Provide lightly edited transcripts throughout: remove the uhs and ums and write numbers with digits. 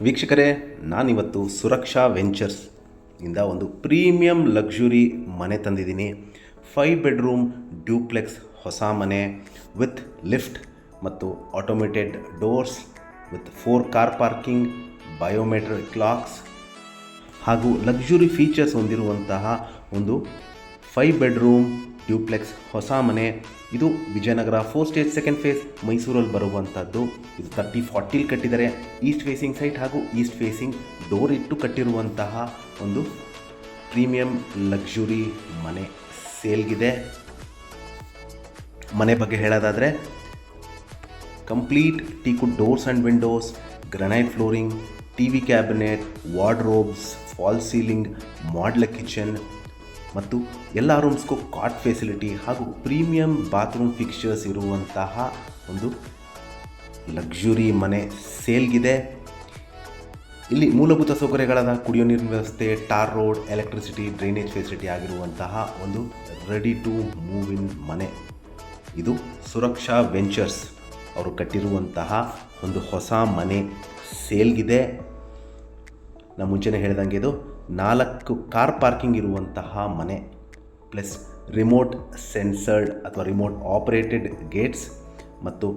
ವೀಕ್ಷಕರೇ, ನಾನಿವತ್ತು ಸುರಕ್ಷಾ ವೆಂಚರ್ಸ್ ಇಂದ ಒಂದು ಪ್ರೀಮಿಯಂ ಲಕ್ಸುರಿ ಮನೆ ತಂದಿದ್ದೀನಿ. 5 ಬೆಡ್ರೂಮ್ ಡ್ಯೂಪ್ಲೆಕ್ಸ್ ಹೊಸ ಮನೆ ವಿತ್ ಲಿಫ್ಟ್ ಮತ್ತು automated doors with 4 car parking, biometric locks ಹಾಗೂ ಲಕ್ಸುರಿ ಫೀಚರ್ಸ್ ಹೊಂದಿರುವಂತಹ ಒಂದು 5 ಬೆಡ್ರೂಮ್ ಡ್ಯೂಪ್ಲೆಕ್ಸ್ ಹೊಸ ಮನೆ. ಇದು ವಿಜಯನಗರ 4 ಸ್ಟೇಜ್ 2nd ಫೇಸ್ ಮೈಸೂರಲ್ಲಿ ಬರುವಂಥದ್ದು. ಇದು 30-40 ಕಟ್ಟಿದ್ದಾರೆ. ಈಸ್ಟ್ ಫೇಸಿಂಗ್ ಸೈಟ್ ಹಾಗೂ ಈಸ್ಟ್ ಫೇಸಿಂಗ್ ಡೋರ್ ಇಟ್ಟು ಕಟ್ಟಿರುವಂತಹ ಒಂದು ಪ್ರೀಮಿಯಂ ಲಕ್ಸುರಿ ಮನೆ ಸೇಲ್ಗಿದೆ. ಮನೆ ಬಗ್ಗೆ ಹೇಳೋದಾದರೆ complete ಟೀಕುಡ್ doors and Windows, granite flooring, TV cabinet, wardrobes, fall ceiling, modular kitchen ಮತ್ತು ಎಲ್ಲ ರೂಮ್ಸ್ಗೂ ಕಾಟ್ ಫೆಸಿಲಿಟಿ ಹಾಗೂ ಪ್ರೀಮಿಯಂ ಬಾತ್ರೂಮ್ ಫಿಕ್ಚರ್ಸ್ ಇರುವಂತಹ ಒಂದು ಲಕ್ಸುರಿ ಮನೆ ಸೇಲ್ಗಿದೆ. ಇಲ್ಲಿ ಮೂಲಭೂತ ಸೌಕರ್ಯಗಳಾದ ಕುಡಿಯೋ ನೀರಿನ ವ್ಯವಸ್ಥೆ, tar road, electricity, drainage facility ಆಗಿರುವಂತಹ ಒಂದು ರೆಡಿ ಟು ಮೂವ್ ಇನ್ ಮನೆ. ಇದು ಸುರಕ್ಷಾ ವೆಂಚರ್ಸ್ ಅವರು ಕಟ್ಟಿರುವಂತಹ ಒಂದು ಹೊಸ ಮನೆ ಸೇಲ್ಗಿದೆ. ನಾನು ಮುಂಚೆನೇ ಹೇಳಿದಂಗೆ ಇದು 4 ಕಾರ್ ಪಾರ್ಕಿಂಗ್ ಇರುವಂತಹ ಮನೆ ಪ್ಲಸ್ ರಿಮೋಟ್ ಸೆನ್ಸರ್ಡ್ ಅಥವಾ ರಿಮೋಟ್ ಆಪರೇಟೆಡ್ ಗೇಟ್ಸ್ ಮತ್ತು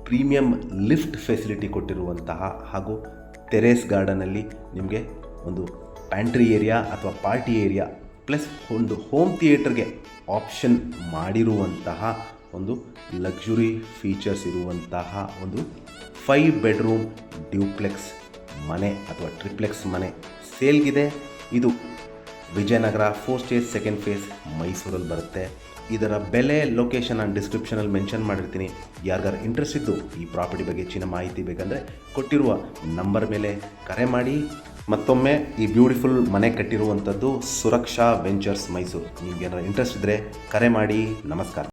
ಪ್ರೀಮಿಯಂ ಲಿಫ್ಟ್ ಫೆಸಿಲಿಟಿ ಕೊಟ್ಟಿರುವಂತಹ ಹಾಗೂ ಟೆರೇಸ್ ಗಾರ್ಡನಲ್ಲಿ ನಿಮಗೆ ಒಂದು ಪ್ಯಾಂಟ್ರಿ ಏರಿಯಾ ಅಥವಾ ಪಾರ್ಟಿ ಏರಿಯಾ ಪ್ಲಸ್ ಒಂದು ಹೋಮ್ ಥಿಯೇಟರ್ಗೆ ಆಪ್ಷನ್ ಮಾಡಿರುವಂತಹ ಒಂದು ಲಕ್ಸುರಿ ಫೀಚರ್ಸ್ ಇರುವಂತಹ ಒಂದು 5 ಬೆಡ್ರೂಮ್ ಡ್ಯೂಪ್ಲೆಕ್ಸ್ ಮನೆ ಅಥವಾ ಟ್ರಿಪ್ಲೆಕ್ಸ್ ಮನೆ ಸೇಲ್ಗಿದೆ. ಇದು ವಿಜಯನಗರ 4 ಸ್ಟೇಜ್ 2nd ಫೇಸ್ ಮೈಸೂರಲ್ಲಿ ಬರುತ್ತೆ. ಇದರ ಬೆಲೆ, ಲೊಕೇಶನ್ ನಾನು ಡಿಸ್ಕ್ರಿಪ್ಷನಲ್ಲಿ ಮೆನ್ಷನ್ ಮಾಡಿರ್ತೀನಿ. ಯಾರಿಗಾರು ಇಂಟ್ರೆಸ್ಟ್ ಇದ್ದು ಈ ಪ್ರಾಪರ್ಟಿ ಬಗ್ಗೆ ಹೆಚ್ಚಿನ ಮಾಹಿತಿ ಬೇಕಂದರೆ ಕೊಟ್ಟಿರುವ ನಂಬರ್ ಮೇಲೆ ಕರೆ ಮಾಡಿ. ಮತ್ತೊಮ್ಮೆ ಈ ಬ್ಯೂಟಿಫುಲ್ ಮನೆ ಕಟ್ಟಿರುವಂಥದ್ದು ಸುರಕ್ಷಾ ವೆಂಚರ್ಸ್ ಮೈಸೂರು. ನಿಮ್ಗೆ ಏನಾರು ಇಂಟ್ರೆಸ್ಟ್ ಇದ್ದರೆ ಕರೆ ಮಾಡಿ. ನಮಸ್ಕಾರ.